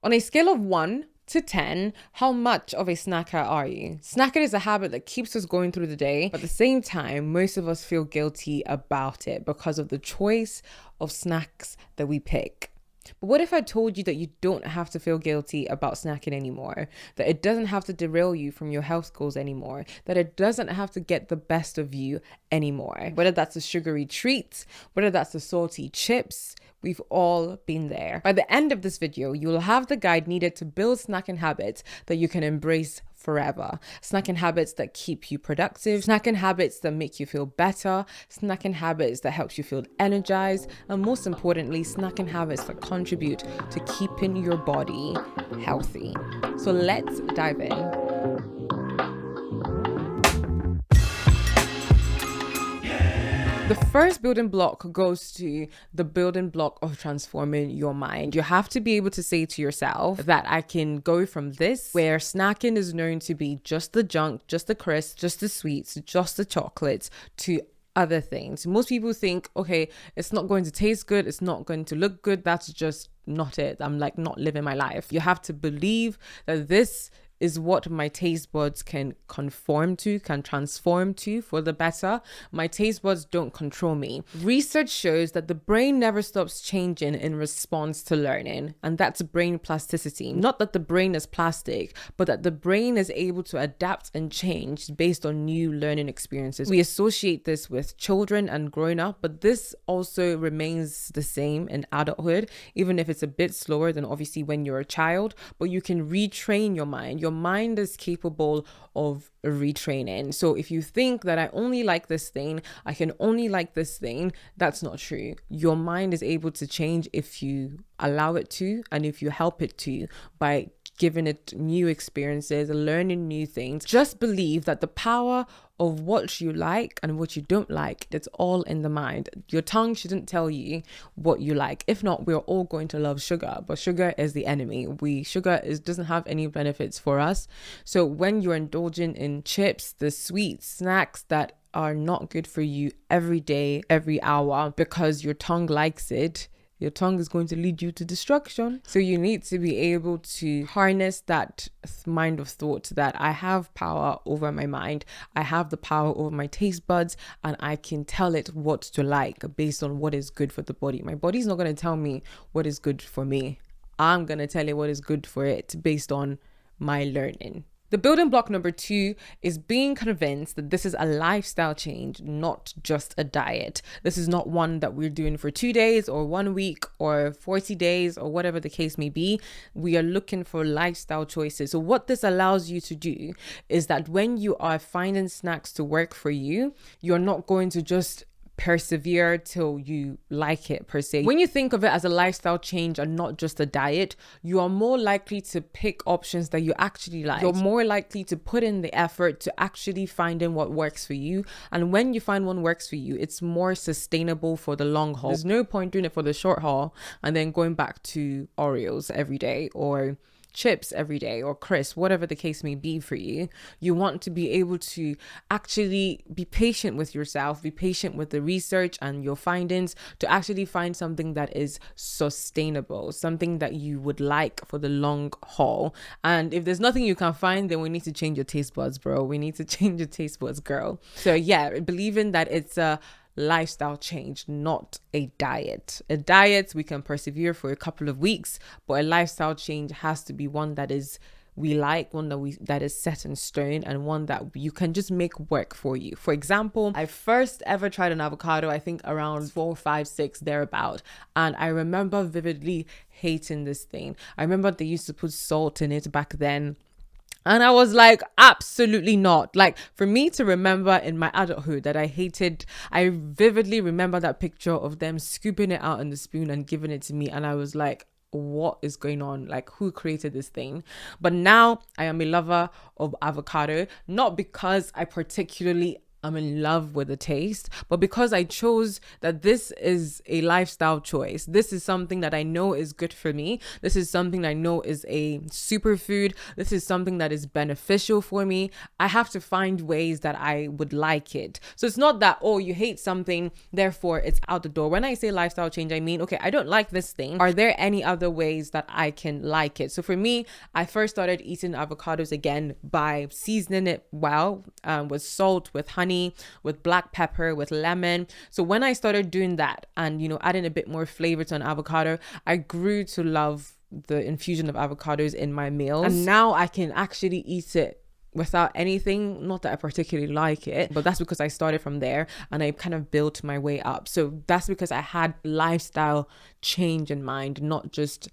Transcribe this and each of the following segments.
On a scale of 1 to 10, how much of a snacker are you? Snacking is a habit that keeps us going through the day, but at the same time, most of us feel guilty about it because of the choice of snacks that we pick. But what if I told you that you don't have to feel guilty about snacking anymore? That it doesn't have to derail you from your health goals anymore? That it doesn't have to get the best of you anymore? Whether that's the sugary treats, whether that's the salty chips, we've all been there. By the end of this video, you will have the guide needed to build snacking habits that you can embrace forever. Snacking habits that keep you productive, snacking habits that make you feel better, snacking habits that helps you feel energized, and most importantly, snacking habits that contribute to keeping your body healthy. So let's dive in. The first building block goes to the building block of transforming your mind. You have to be able to say to yourself that I can go from this, where snacking is known to be just the junk, just the crisps, just the sweets, just the chocolates, to other things. Most people think, okay, it's not going to taste good, it's not going to look good, that's just not it. I'm like not living my life. You have to believe that this is what my taste buds can conform to, can transform to for the better. My taste buds don't control me. Research shows that the brain never stops changing in response to learning, and that's brain plasticity. Not that the brain is plastic, but that the brain is able to adapt and change based on new learning experiences. We associate this with children and growing up, but this also remains the same in adulthood, even if it's a bit slower than obviously when you're a child, but you can retrain your mind. Your mind is capable of retraining. So if you think that I only like this thing, I can only like this thing, that's not true. Your mind is able to change if you allow it to, and if you help it to, by giving it new experiences, learning new things. Just believe that the power of what you like and what you don't like, it's all in the mind. Your tongue shouldn't tell you what you like. If not, we're all going to love sugar, but sugar is the enemy. Sugar doesn't have any benefits for us. So when you're indulging in chips, the sweet snacks that are not good for you every day, every hour, because your tongue likes it, your tongue is going to lead you to destruction. So you need to be able to harness that mind of thought that I have power over my mind. I have the power over my taste buds, and I can tell it what to like based on what is good for the body. My body's not going to tell me what is good for me. I'm going to tell it what is good for it based on my learning. The building block number 2 is being convinced that this is a lifestyle change, not just a diet. This is not one that we're doing for 2 days or 1 week or 40 days or whatever the case may be. We are looking for lifestyle choices. So what this allows you to do is that when you are finding snacks to work for you, you're not going to just persevere till you like it per se. When you think of it as a lifestyle change and not just a diet, you are more likely to pick options that you actually like. You're more likely to put in the effort to actually finding what works for you. And when you find one works for you, it's more sustainable for the long haul. There's no point doing it for the short haul and then going back to Oreos every day or chips every day or crisps, whatever the case may be for you. You want to be able to actually be patient with yourself, be patient with the research and your findings to actually find something that is sustainable, something that you would like for the long haul. And if there's nothing you can find, then we need to change your taste buds, bro. We need to change your taste buds, girl. So yeah, believing that it's a lifestyle change, not a diet. A diet we can persevere for a couple of weeks, but a lifestyle change has to be one that is we like, one that is set in stone, and one that you can just make work for you. For example, I first ever tried an avocado, I think around 4, 5, 6 thereabout, and I remember vividly hating this thing. I remember they used to put salt in it back then. And I was like, absolutely not. Like, for me to remember in my adulthood that I vividly remember that picture of them scooping it out in the spoon and giving it to me. And I was like, what is going on? Like, who created this thing? But now I am a lover of avocado, not because I particularly I'm in love with the taste, but because I chose that this is a lifestyle choice, this is something that I know is good for me, this is something I know is a superfood, this is something that is beneficial for me, I have to find ways that I would like it. So it's not that, oh, you hate something, therefore it's out the door. When I say lifestyle change, I mean, okay, I don't like this thing. Are there any other ways that I can like it? So for me, I first started eating avocados again by seasoning it well, with salt, with honey, with black pepper, with lemon. So when I started doing that and, adding a bit more flavor to an avocado, I grew to love the infusion of avocados in my meals. And now I can actually eat it without anything. Not that I particularly like it, but that's because I started from there and I kind of built my way up. So that's because I had lifestyle change in mind, not just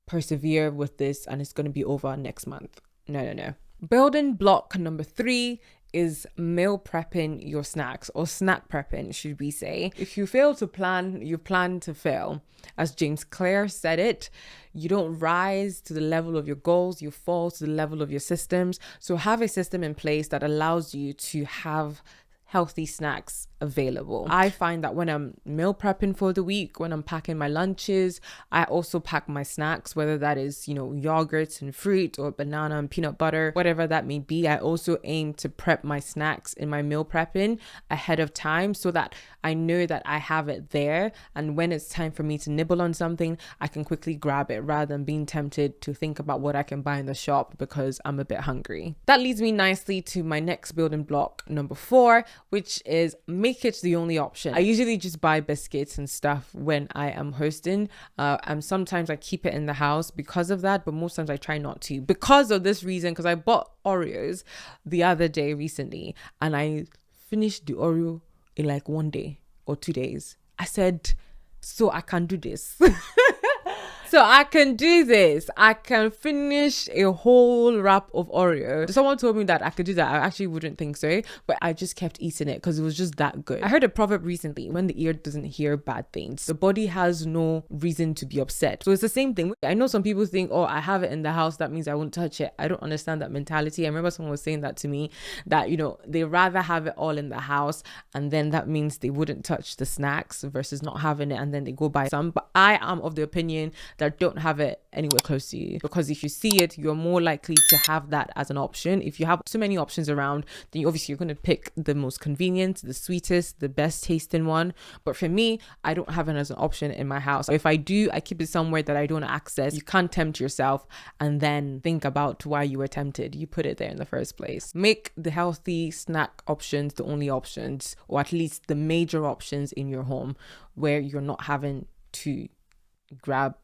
persevere with this and it's going to be over next month. No. Building block number 3 is meal prepping your snacks, or snack prepping, should we say. If you fail to plan, you plan to fail. As James Clear said it, you don't rise to the level of your goals, you fall to the level of your systems. So have a system in place that allows you to have healthy snacks available. I find that when I'm meal prepping for the week, when I'm packing my lunches, I also pack my snacks, whether that is, yogurts and fruit or banana and peanut butter, whatever that may be. I also aim to prep my snacks in my meal prepping ahead of time so that I know that I have it there. And when it's time for me to nibble on something, I can quickly grab it rather than being tempted to think about what I can buy in the shop because I'm a bit hungry. That leads me nicely to my next building block, number 4, which is make it the only option. I usually just buy biscuits and stuff when I am hosting, and sometimes I keep it in the house because of that, but most times I try not to because of this reason, because I bought Oreos the other day recently and I finished the Oreo in like 1 day or 2 days. I said, so I can do this. So I can do this. I can finish a whole wrap of Oreo. Someone told me that I could do that. I actually wouldn't think so, but I just kept eating it because it was just that good. I heard a proverb recently: when the ear doesn't hear bad things, the body has no reason to be upset. So it's the same thing. I know some people think, oh, I have it in the house, that means I won't touch it. I don't understand that mentality. I remember someone was saying that to me, that, they rather have it all in the house and then that means they wouldn't touch the snacks versus not having it and then they go buy some. But I am of the opinion that don't have it anywhere close to you, because if you see it, you're more likely to have that as an option. If you have so many options around, then you're going to pick the most convenient, the sweetest, the best tasting one. But for me, I don't have it as an option in my house. If I do, I keep it somewhere that I don't access. You can't tempt yourself and then think about why you were tempted. You put it there in the first place. Make the healthy snack options the only options, or at least the major options in your home, where you're not having to grab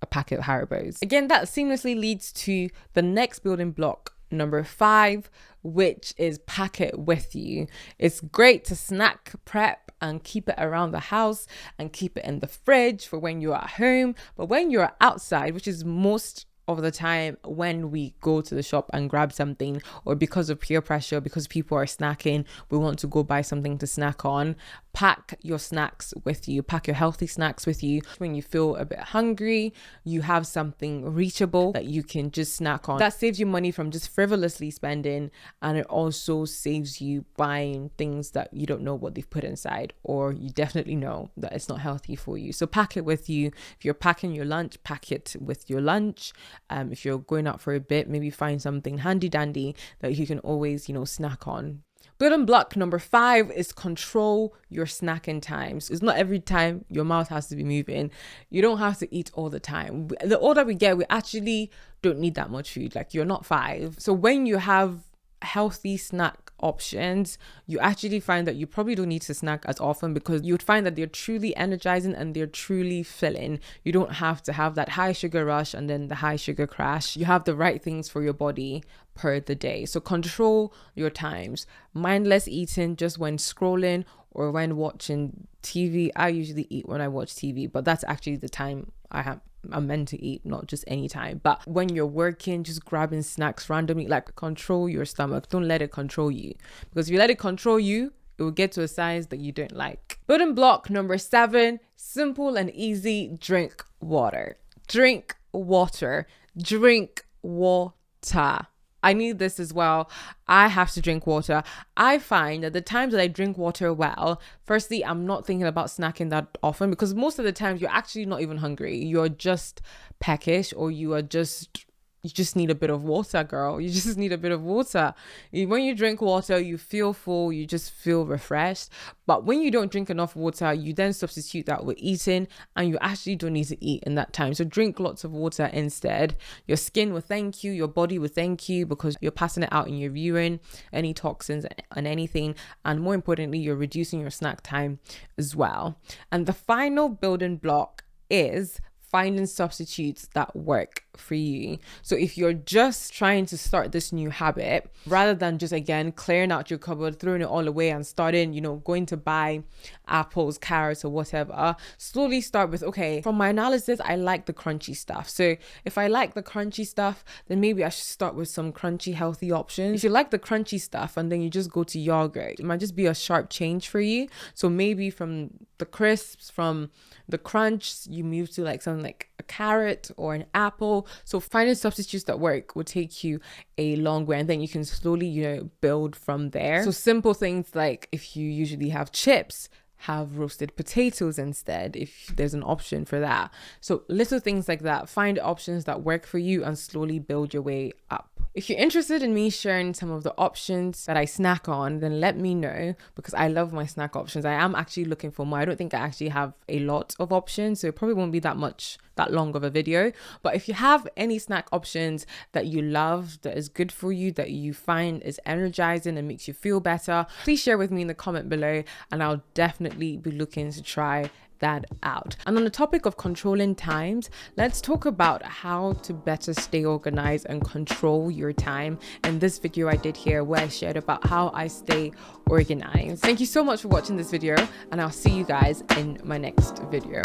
a packet of Haribo's. Again, that seamlessly leads to the next building block, number 5, which is pack it with you. It's great to snack prep and keep it around the house and keep it in the fridge for when you're at home. But when you're outside, which is most of the time when we go to the shop and grab something, or because of peer pressure, because people are snacking, we want to go buy something to snack on, pack your snacks with you. Pack your healthy snacks with you. When you feel a bit hungry, you have something reachable that you can just snack on. That saves you money from just frivolously spending, and it also saves you buying things that you don't know what they've put inside, or you definitely know that it's not healthy for you. So pack it with you. If you're packing your lunch, pack it with your lunch. If you're going out for a bit, maybe find something handy dandy that you can always, snack on. Building block number 5 is control your snacking times. It's not every time your mouth has to be moving. You don't have to eat all the time. The older we get, we actually don't need that much food. Like, you're not 5. So when you have healthy snack options, you actually find that you probably don't need to snack as often, because you would find that they're truly energizing and they're truly filling. You don't have to have that high sugar rush and then the high sugar crash. You have the right things for your body per the day. So control your times. Mindless eating just when scrolling or when watching TV. I usually eat when I watch TV, but that's actually the time I'm meant to eat, not just any time. But when you're working, just grabbing snacks randomly, like, control your stomach. Don't let it control you, because if you let it control you, it will get to a size that you don't like. Building block number 7, simple and easy: drink water. Drink water. Drink water. I need this as well. I have to drink water. I find that the times that I drink water well, firstly, I'm not thinking about snacking that often, because most of the times you're actually not even hungry. You're just peckish, or you just need a bit of water, girl. You just need a bit of water. When you drink water, you feel full, you just feel refreshed. But when you don't drink enough water, you then substitute that with eating, and you actually don't need to eat in that time. So drink lots of water instead. Your skin will thank you, your body will thank you, because you're passing it out in your urine, any toxins and anything. And more importantly, you're reducing your snack time as well. And the final building block is finding substitutes that work for you. So if you're just trying to start this new habit, rather than just, again, clearing out your cupboard, throwing it all away and starting, going to buy apples, carrots, or whatever, slowly start with, okay, from my analysis, I like the crunchy stuff. So if I like the crunchy stuff, then maybe I should start with some crunchy, healthy options. If you like the crunchy stuff and then you just go to yogurt, it might just be a sharp change for you. So maybe from the crisps, from the crunch, you move to like something like a carrot or an apple. So finding substitutes that work will take you a long way, and then you can slowly, build from there. So simple things like, if you usually have chips, have roasted potatoes instead, if there's an option for that. So little things like that. Find options that work for you and slowly build your way up. If you're interested in me sharing some of the options that I snack on, then let me know, because I love my snack options. I am actually looking for more. I don't think I actually have a lot of options, so it probably won't be that long of a video. But if you have any snack options that you love, that is good for you, that you find is energizing and makes you feel better, please share with me in the comment below, and I'll definitely be looking to try that out. And on the topic of controlling times, let's talk about how to better stay organized and control your time in this video I did here, where I shared about how I stay organized. Thank you so much for watching this video, and I'll see you guys in my next video.